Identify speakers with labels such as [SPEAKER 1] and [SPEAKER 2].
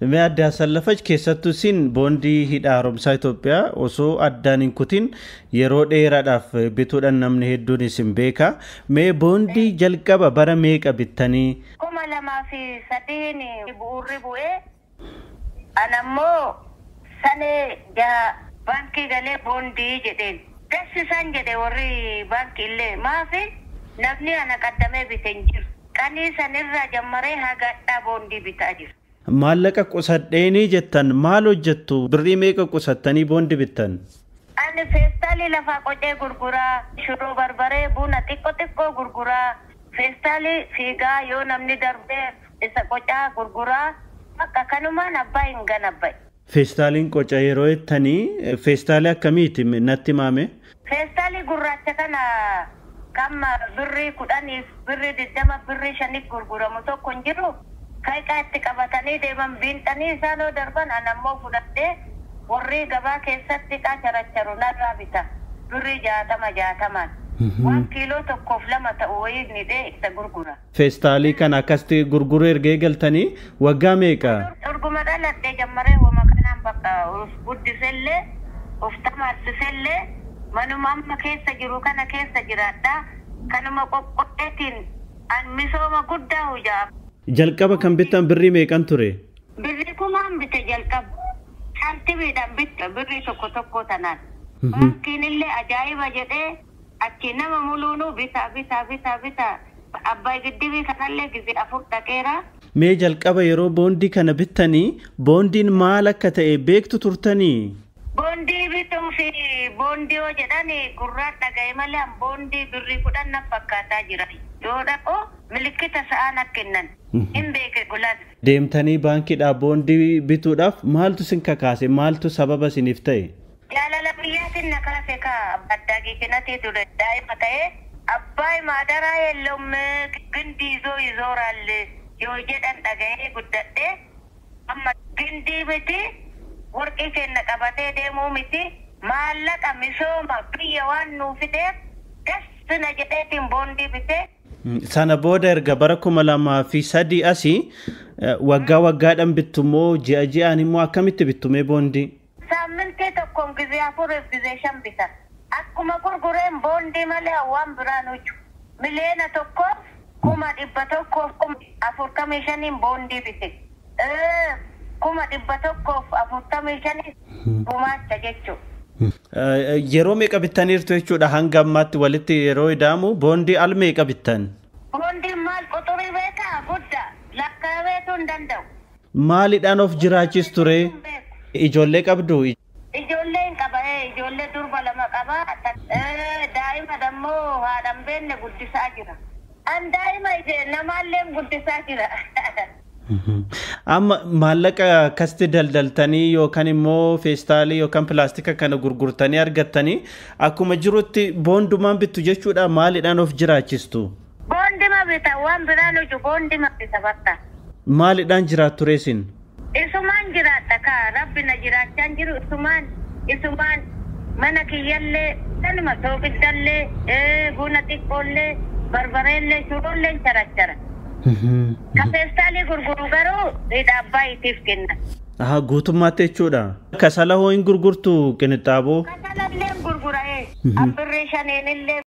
[SPEAKER 1] Mee adda asallafach keessattuu sin boondii hidha haaromsaa Itoophiyaa osoo addaan hin kutin yeroo dheeraadhaaf bituudhaan namni hedduun isin beeka. Mee boondii jalqaba bara meeqa bittanii?
[SPEAKER 2] 2003 bu'uurri bu'ee anammoo sanee baankii galee boondii jedheen. Dasisan jedhe warri baankii illee maafi namni ana qaddamee bitee hin jiru. Qanii sanirraa jammaree hagadhaa boondii bitaa jiru.
[SPEAKER 1] Maallaqa qusadheeni jettan maal hojjettu? Birrii meeqa qusattanii boondii bittan?
[SPEAKER 2] Ani feestaalii lafaa qocee gurguraa, shuroo barbaree buna xiqqoo gurguraa, feestaalii fiigaa yoo namni darbee isa qocaa gurguraa, akka kanumaan abbaa hin ganabbaye.
[SPEAKER 1] Feestaaliin qoca yeroo jettanii feestaalii akkamiiti natti himame?
[SPEAKER 2] Feestaalii gurraacha kana kamma birrii 10 birrii 20 birrii 5 gurguramu tokko hin jiru. Kaiqa itti qabatanii deeman biintanii isaanoo darban anammoo fudhadhee warri gabaa keessatti qaacharacharu narraa bita. Birrii 60. 1 kiiloo tokkoof 2 ta'u wayii nidhee isa gurgura.
[SPEAKER 1] Feestaalii kana akkasitti gurguruu ergee galtanii waggaa meeqa?
[SPEAKER 2] Urguma dhaladhee jammaree wama kanaan bakka guddisellee of tamaassisellee manuma amma keessa jiru kana keessa jiraadha. Kanuma qoqqoodheetiin an misooma guddaa hojaa.
[SPEAKER 1] Jalqaba kan bittan birrii meeqan ture?
[SPEAKER 2] Birrii kumaan bite jalqaba. Saantiimiidhaan bitta birrii tokko tanaan. Baankiin illee ajaa'iba jedhee achi nama muluunuu bita. Abbaa giddibii kanallee gize 4 dhaqeera.
[SPEAKER 1] Mee jalqaba yeroo boondii kana bittanii boondiin maal akka ta'e beektu turtanii?
[SPEAKER 2] Boondii bituu fi boondii hoo jedhani gurraan dhaga'e malee boondii birrii 10 na fakkaataa jira. Yoo dhaqoo milikkita sa'aan akkennan hin beeke gulan.
[SPEAKER 1] Deemtanii baankiidhaa boondii bituudhaaf maaltu sin kakaase? Maaltu sababa isiniif ta'e?
[SPEAKER 2] Jaalala biyyaatiin na kaase ka addaa geejjinatii ture daa'ima ta'ee abbaa maadaraa yelloommee gindii izooraallee yoo jedhan dhaga'ee guddadhee amma gindii miti warqii kenna qabatee deemuu miti maallaqa misooma biyya waan nuufiteef gassina jedheetiin boondii bitee.
[SPEAKER 1] Sana booda erga bara 2003 asii waggaadhaan bittumoo ji'aan immoo akkamitti bittumee boondii?
[SPEAKER 2] Saamintii tokkoon gizee 4 gizee 5 bitan. Akkuma gurgureen boondii malee waan biraan hojju. Miliyoona tokkoof 145 boondii bite. 145 gumaacha jechuudha.
[SPEAKER 1] Yeroo meeqa bittaniirtu jechuudha hanga ammaatti walitti yeroo idaamu boondii al meeqa bittan?
[SPEAKER 2] Boondiin maal quxurii beekaa guddaa lakkaa'ameetu hin danda'u.
[SPEAKER 1] Maalidhaan of jiraachisu ture? Ijoollee qabdu?
[SPEAKER 2] Ijoollee hin qaba ijoollee durba 2 qaba. Daa'ima dammoo haadhan beenne guddisaa jira. An daa'ima namaallee guddisaa jira.
[SPEAKER 1] Amma maallaqa akkasitti daldaltanii yookaan immoo feestaalii yookaan pilaastika kana gurgurtanii argattanii akkuma jirutti boondumaan bittu jechuudha maalidhaan of jiraachistu?
[SPEAKER 2] Boondima bita waan biraan hojju boondima bita bakka.
[SPEAKER 1] Maalidhaan jiraattu reesin?
[SPEAKER 2] Isumaan jiraadha ka rabbi na jiraachaan jiru isumaan mana kiyyallee kanuma soogidallee buna xiqqoollee barbareellee shuroollee charachara. Ka feestaalii gurguru garuu hidha abbaa itiif kenna.
[SPEAKER 1] Guutummaatti jechuudha. Kasala hoo hin gurgurtu qinixaaboo?
[SPEAKER 2] Kasalallee gurgura abbirree 5 illee